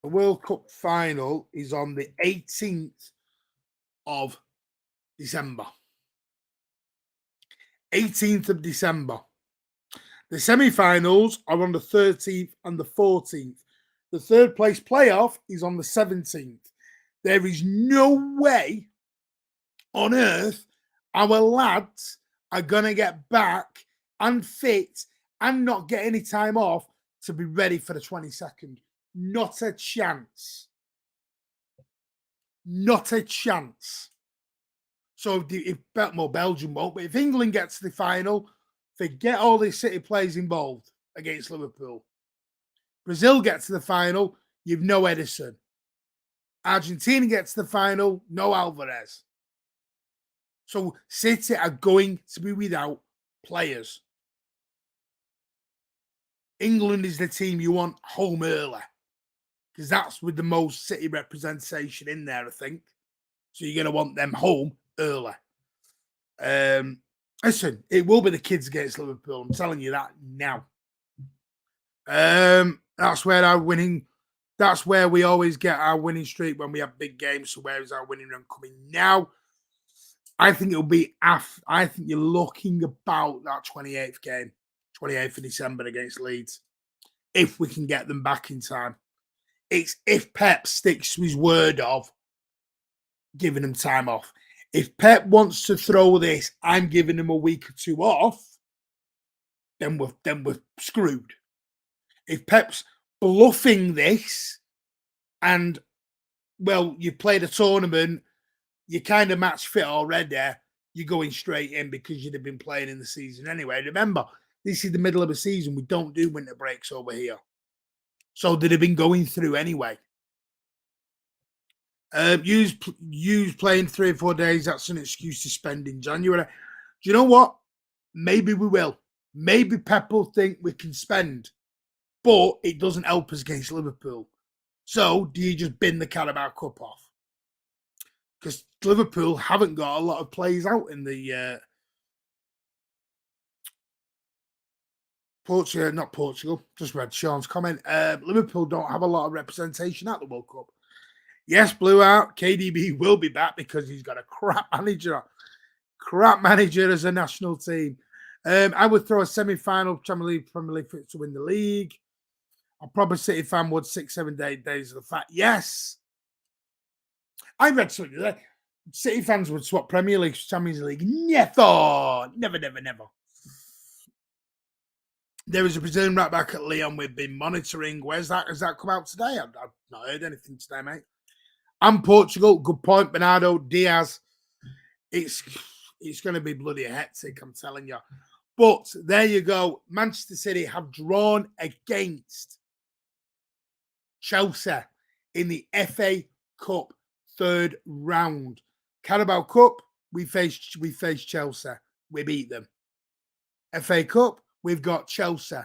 The World Cup final is on the 18th of December. 18th of December. The semi-finals are on the 13th and the 14th. The third place playoff is on the 17th. There is no way on earth our lads are going to get back and fit and not get any time off to be ready for the 22nd. Not a chance. Not a chance. So if Belgium won't, but if England gets to the final, forget all these City players involved against Liverpool. Brazil gets to the final, you've no Edison. Argentina gets to the final, no Alvarez. So City are going to be without players. England is the team you want home early, because that's with the most City representation in there, I think. So you're going to want them home early. Listen, it will be the kids against Liverpool. I'm telling you that now. That's where we always get our winning streak when we have big games. So where is our winning run coming now? I think it'll be I think you're looking about that 28th game, 28th of December against Leeds, if we can get them back in time. It's if Pep sticks to his word of giving them time off. If Pep wants to throw this, I'm giving him a week or two off, then we're screwed. If Pep's bluffing this and, well, you played a tournament, you kind of match fit already, you're going straight in because you'd have been playing in the season anyway. Remember, this is the middle of a season. We don't do winter breaks over here. So they'd have been going through anyway. Use playing 3 or 4 days. That's an excuse to spend in January. Do you know what? Maybe we will. Maybe Pep will think we can spend, but it doesn't help us against Liverpool. So do you just bin the Carabao Cup off? Because Liverpool haven't got a lot of players out in the not Portugal. Just read Sean's comment. Liverpool don't have a lot of representation at the World Cup. Yes, blew out. KDB will be back because he's got a crap manager. Crap manager as a national team. I would throw a semi-final Premier League to win the league. A proper City fan would 6-7 days of the fact. Yes. I read something there. City fans would swap Premier League for Champions League. Never. There is a Brazilian right back at Lyon we've been monitoring. Where's that? Has that come out today? I've not heard anything today, mate. And Portugal, good point. Bernardo Diaz. It's going to be bloody hectic, I'm telling you. But there you go. Manchester City have drawn against Chelsea in the FA Cup third round. Carabao Cup, we faced Chelsea. We beat them. FA Cup, we've got Chelsea.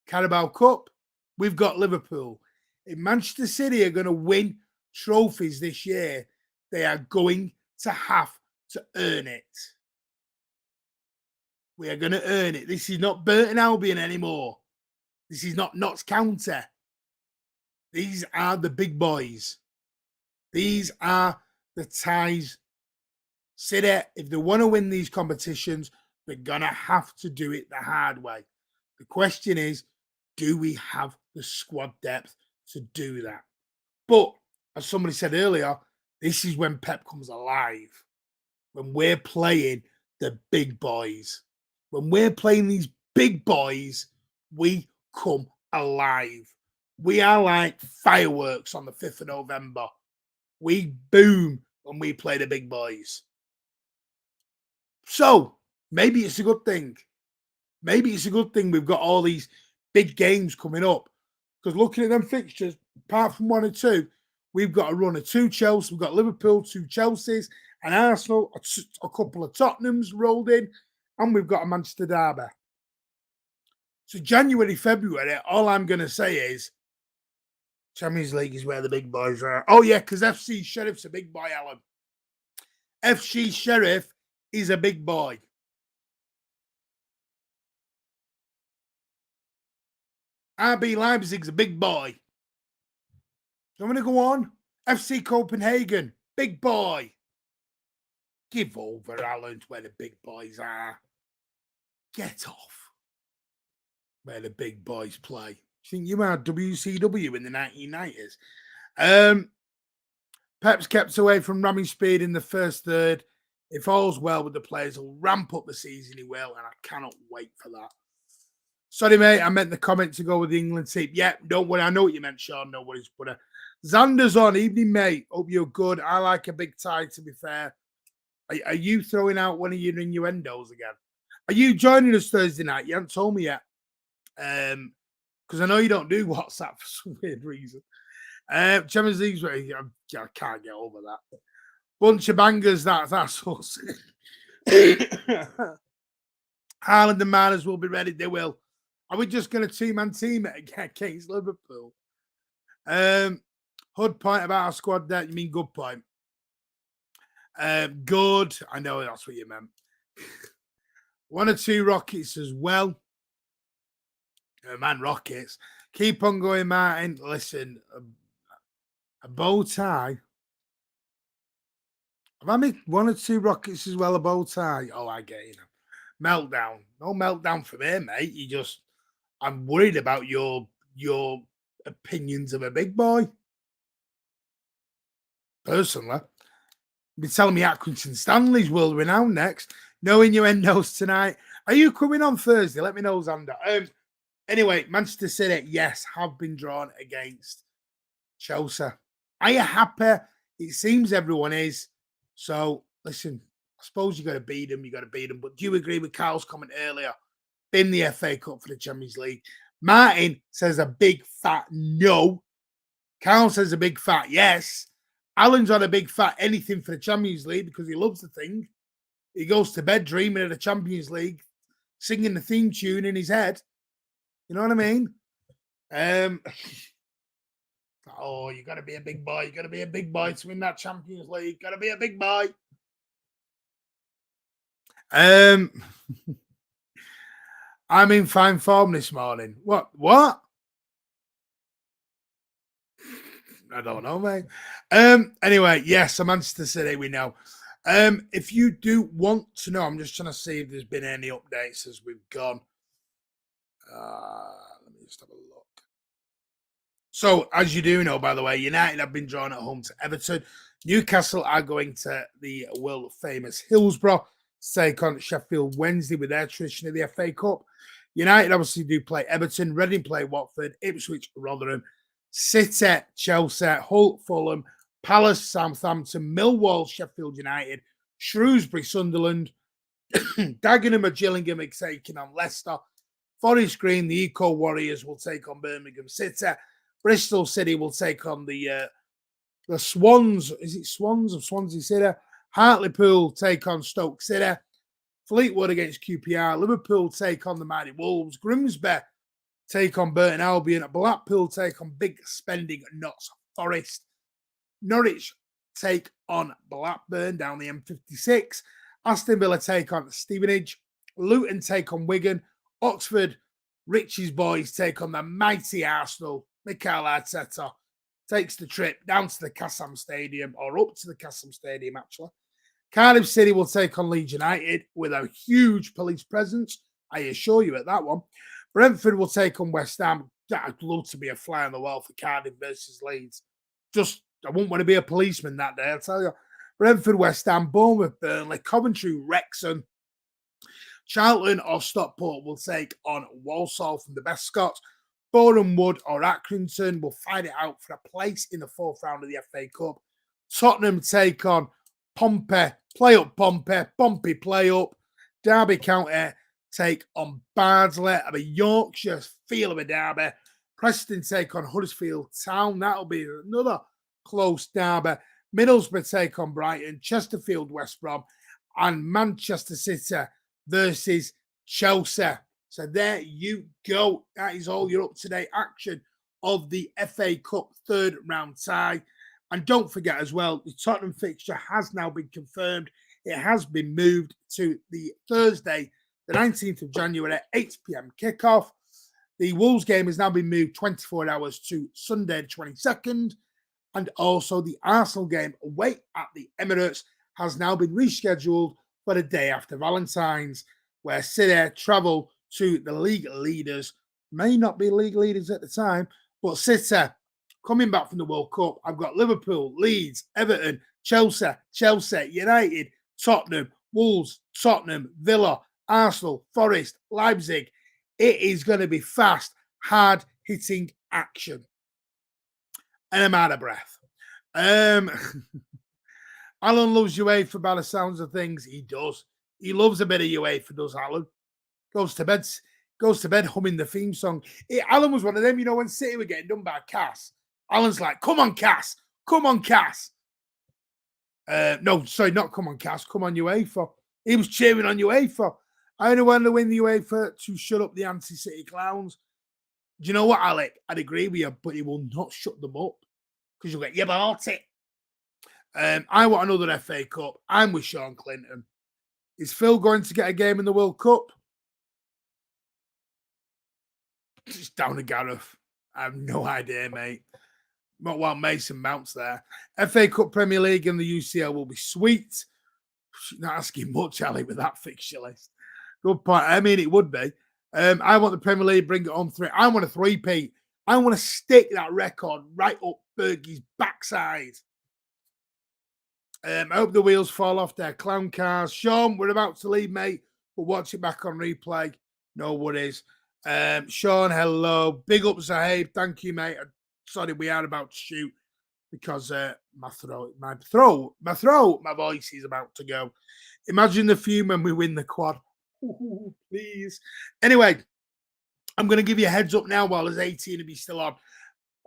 Carabao Cup, we've got Liverpool. If Manchester City are going to win trophies this year, they are going to have to earn it. We are going to earn it. This is not Burton Albion anymore. This is not Notts County. These are the big boys. These are the ties. City, if they want to win these competitions, they're going to have to do it the hard way. The question is, do we have the squad depth to do that? But as somebody said earlier, this is when Pep comes alive. When we're playing the big boys. When we're playing these big boys, we come alive. We are like fireworks on the 5th of November. We boom when we play the big boys. So maybe it's a good thing. Maybe it's a good thing we've got all these big games coming up. Because looking at them fixtures, apart from 1 or 2, we've got a run of 2 Chelsea. We've got Liverpool, 2 Chelseas, and Arsenal, a couple of Tottenhams rolled in, and we've got a Manchester derby. So January, February, all I'm going to say is Champions League is where the big boys are. Oh, yeah, because FC Sheriff's a big boy, Alan. FC Sheriff is a big boy. RB Leipzig's a big boy. So I'm going to go on. FC Copenhagen, big boy. Give over, Alan, where the big boys are. Get off where the big boys play. Do you think you had WCW in the 1990s? Pep's kept away from ramming speed in the first third. If all's well with the players, he'll ramp up the season, he will, and I cannot wait for that. Sorry, mate, I meant the comment to go with the England team. Yeah, don't worry, I know what you meant, Sean, no worries. But Xander's on, evening, mate. Hope you're good. I like a big tie, to be fair. Are you throwing out one of your innuendos again? Are you joining us Thursday night? You haven't told me yet. Because I know you don't do WhatsApp for some weird reason. Champions League's I can't get over that. Bunch of bangers, that's all. Haaland and Mahrez will be ready. They will. Are we just going to two-man team it again against Liverpool? Hood point about our squad there. You mean good point? Good. I know that's what you meant. 1 or 2 Rockets as well. Man, Rockets. Keep on going, Martin. Listen, a bow tie. Have I made 1 or 2 Rockets as well, a bow tie? Oh, I get you now. Meltdown. No meltdown for me, mate. I'm worried about your opinions of a big boy. Personally. You've been telling me Atkinson Stanley's world renowned next. No innuendos tonight. Are you coming on Thursday? Let me know, Xander. Anyway, Manchester City, yes, have been drawn against Chelsea. Are you happy? It seems everyone is. So, listen, I suppose you got to beat them. But do you agree with Carl's comment earlier? In the FA Cup for the Champions League. Martin says a big fat no. Carl says a big fat yes. Alan's on a big fat anything for the Champions League because he loves the thing. He goes to bed dreaming of the Champions League, singing the theme tune in his head. You know what I mean? Oh, you got to be a big boy. You got to be a big boy to win that Champions League. Got to be a big boy. I'm in fine form this morning. What? I don't know, mate. Anyway, yes, Manchester City, we know. If you do want to know, I'm just trying to see if there's been any updates as we've gone. Let me just have a look. So, as you do know, by the way, United have been drawn at home to Everton. Newcastle are going to the world famous Hillsborough to take on Sheffield Wednesday with their tradition of the FA Cup. United obviously do play Everton, Reading play Watford, Ipswich, Rotherham, City, Chelsea, Hull, Fulham, Palace, Southampton, Millwall, Sheffield United, Shrewsbury, Sunderland, Dagenham or Gillingham are taking on Leicester, Forest Green, the Eco Warriors will take on Birmingham City, Bristol City will take on the Swans. Is it Swans of Swansea City? Hartlepool take on Stoke City. Fleetwood against QPR. Liverpool take on the Mighty Wolves. Grimsby take on Burton Albion. Blackpool take on big spending Notts Forest. Norwich take on Blackburn down the M56. Aston Villa take on Stevenage. Luton take on Wigan. Oxford, Richie's boys take on the mighty Arsenal. Mikel Arteta takes the trip down to the Kassam Stadium, or up to the Kassam Stadium, actually. Cardiff City will take on Leeds United with a huge police presence, I assure you at that one. Brentford will take on West Ham. I'd love to be a fly on the wall for Cardiff versus Leeds. I wouldn't want to be a policeman that day, I'll tell you. Brentford, West Ham, Bournemouth, Burnley, Coventry, Wrexham, Charlton or Stockport will take on Walsall from the best Scots. Boreham Wood or Accrington will fight it out for a place in the 4th round of the FA Cup. Tottenham take on Pompey, play up Pompey, Pompey play up. Derby County take on Bardsley of a Yorkshire feel of a derby. Preston take on Huddersfield Town. That'll be another close derby. Middlesbrough take on Brighton, Chesterfield, West Brom, and Manchester City versus Chelsea. So there you go. That is all your up-to-date action of the FA Cup 3rd round tie. And don't forget as well, the Tottenham fixture has now been confirmed. It has been moved to the Thursday, the 19th of January at 8 p.m. kickoff. The Wolves game has now been moved 24 hours to Sunday, the 22nd. And also the Arsenal game away at the Emirates has now been rescheduled for the day after Valentine's, where City travel to the league leaders. May not be league leaders at the time, but City coming back from the World Cup. I've got Liverpool, Leeds, Everton, Chelsea, United, Tottenham, Wolves, Tottenham, Villa, Arsenal, Forest, Leipzig. It is going to be fast, hard-hitting action. And I'm out of breath. Alan loves UEFA by the sounds of things. He does. He loves a bit of UEFA, does Alan? Goes to bed humming the theme song. Alan was one of them, when City were getting done by Cass. Alan's like, come on, Cass. Come on, Cass. No, sorry, not come on, Cass. Come on, UEFA. He was cheering on UEFA. I only want to win the UEFA to shut up the anti-City clowns. Do you know what, Alec? I'd agree with you, but he will not shut them up because you'll get, you bought it. I want another FA Cup. I'm with Sean Clinton. Is Phil going to get a game in the World Cup? It's down to Gareth. I have no idea, mate. Not while Mason Mount's there. FA Cup, Premier League, and the UCL will be sweet. Not asking much, Ali, with that fixture list. Good point. I mean, it would be. I want the Premier League, bring it on 3. I want a 3-peat. I want to stick that record right up Fergie's backside. I hope the wheels fall off their clown cars. Sean, we're about to leave, mate. We'll watch it back on replay. No worries. Sean, hello. Big up, Zahib. Thank you, mate. Sorry, we are about to shoot because my voice is about to go. Imagine the fume when we win the quad. Ooh, please. Anyway, I'm going to give you a heads up now while there's 18 to be still on.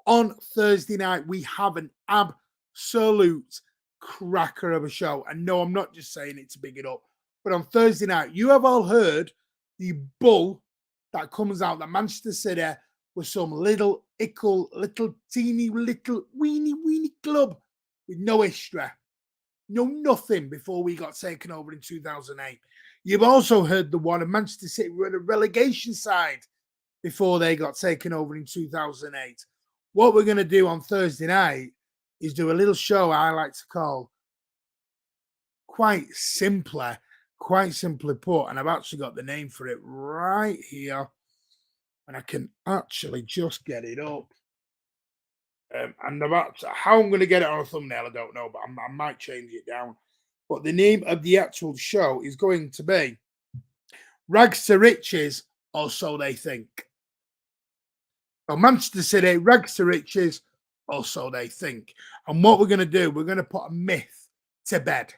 On Thursday night, we have an absolute cracker of a show. And no, I'm not just saying it to big it up. But on Thursday night, you have all heard the bull that comes out that Manchester City was some little teeny weeny club with no history, no nothing before we got taken over in 2008. You've also heard the one of Manchester City were at a relegation side before they got taken over in 2008. What we're going to do on Thursday night is do a little show I like to call quite simply put, and I've actually got the name for it right here, and I can actually just get it up. And how I'm going to get it on a thumbnail, I don't know, but I might change it down. But the name of the actual show is going to be Rags to Riches, or So They Think. So Manchester City, Rags to Riches, or So They Think. And what we're going to do, we're going to put a myth to bed.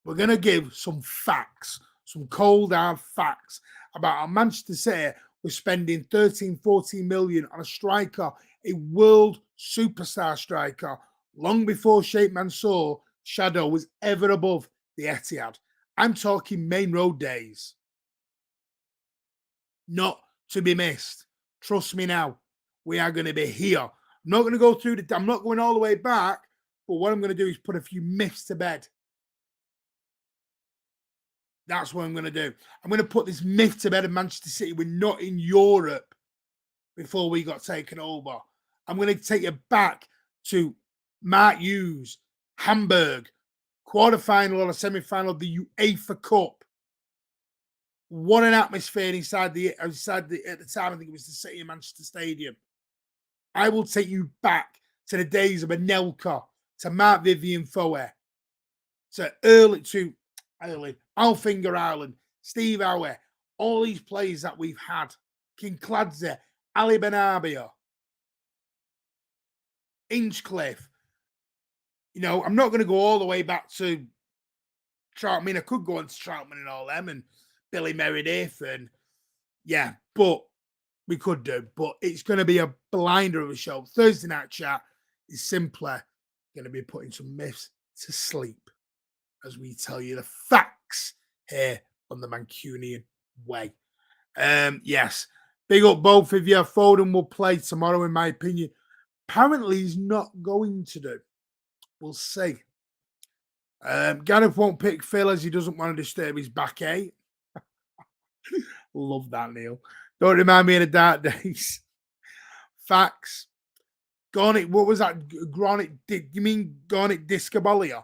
We're going to give some facts, some cold hard facts about how Manchester City was spending 13, 14 million on a striker, a world superstar striker, long before Sheikh Mansour's shadow was ever above the Etihad. I'm talking main road days. Not to be missed. Trust me now. We are going to be here. I'm not going to go through I'm not going all the way back, but what I'm going to do is put a few myths to bed. That's what I'm going to do. I'm going to put this myth to bed of Manchester City. We're not in Europe before we got taken over. I'm going to take you back to Mark Hughes, Hamburg, quarterfinal or semi-final of the UEFA Cup. What an atmosphere inside the at the time, I think it was the City of Manchester Stadium. I will take you back to the days of Anelka, to Mark Vivian Foe, to Alfinger Ireland, Steve Howe, all these players that we've had, King Cladze, Ali Benabia, Inchcliffe. I'm not going to go all the way back to Troutman. I mean, I could go on to Troutman and all them and Billy Meredith but we could do. But it's going to be a blinder of a show. Thursday night chat is simply going to be putting some myths to sleep as we tell you the facts here on the Mancunian way. Yes, big up both of you. Foden will play tomorrow, in my opinion. Apparently, he's not going to do. We'll see. Gareth won't pick Phil as he doesn't want to disturb his back eight. Love that, Neil. Don't remind me of the dark days. Facts. Gornick, what was that? Gronic, you mean Gornick Discabolia?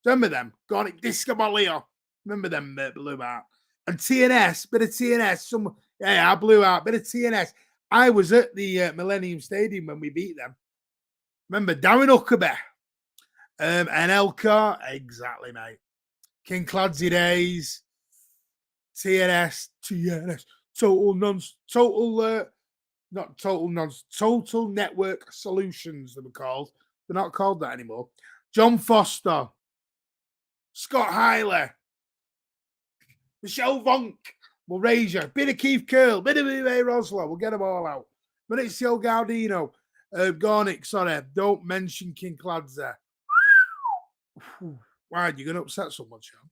Remember them? Gornick Discabolia. Remember them, Blue Art? And TNS, bit of TNS. I blew out, bit of TNS. I was at the Millennium Stadium when we beat them. Remember, Darren Huckabee. And Elka, exactly, mate. King Clancy days. TNS. Total Network Solutions, they were called. They're not called that anymore. John Foster, Scott Hiley, Michelle Vonk, we'll raise you. Bit of Keith Curl, bit of Uwe Rosler, we'll get them all out. Maurizio Gaudino, Gornick, sorry, don't mention King Cladza. Why, you're going to upset someone, Sean?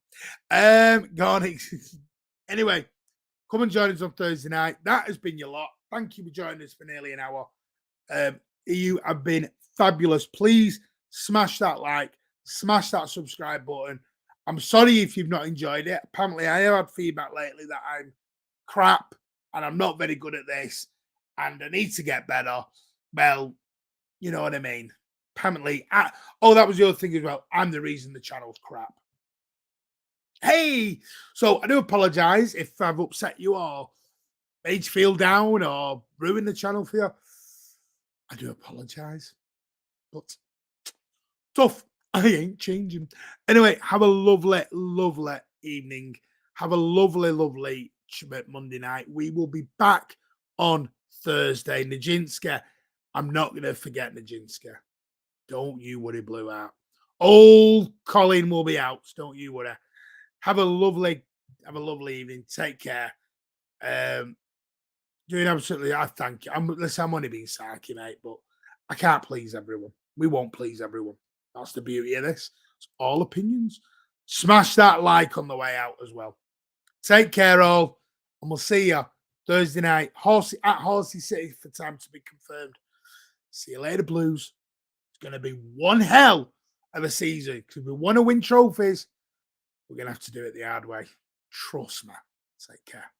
Gornick. Anyway, come and join us on Thursday night. That has been your lot. Thank you for joining us for nearly an hour. You have been fabulous. Please smash that like, smash that subscribe button. I'm sorry if you've not enjoyed it. Apparently, I have had feedback lately that I'm crap and I'm not very good at this and I need to get better. Well, you know what I mean. Apparently, that was the other thing as well. I'm the reason the channel's crap. Hey, so I do apologize if I've upset you or made you feel down or ruined the channel for you. I do apologize, but tough. I ain't changing. Anyway, have a lovely, lovely evening. Have a lovely, lovely Monday night. We will be back on Thursday. Nijinsky. I'm not going to forget Nijinsky. Don't you worry, Blue Out. Old Colin will be out. Don't you worry. Have a lovely evening. Take care. Doing absolutely, I thank you. I'm only being sarky, mate, but I can't please everyone. We won't please everyone. That's the beauty of this. It's all opinions. Smash that like on the way out as well. Take care, all, and we'll see you Thursday night. Horsey City for time to be confirmed. See you later, Blues. It's going to be one hell of a season because we want to win trophies. We're going to have to do it the hard way. Trust me. Take care.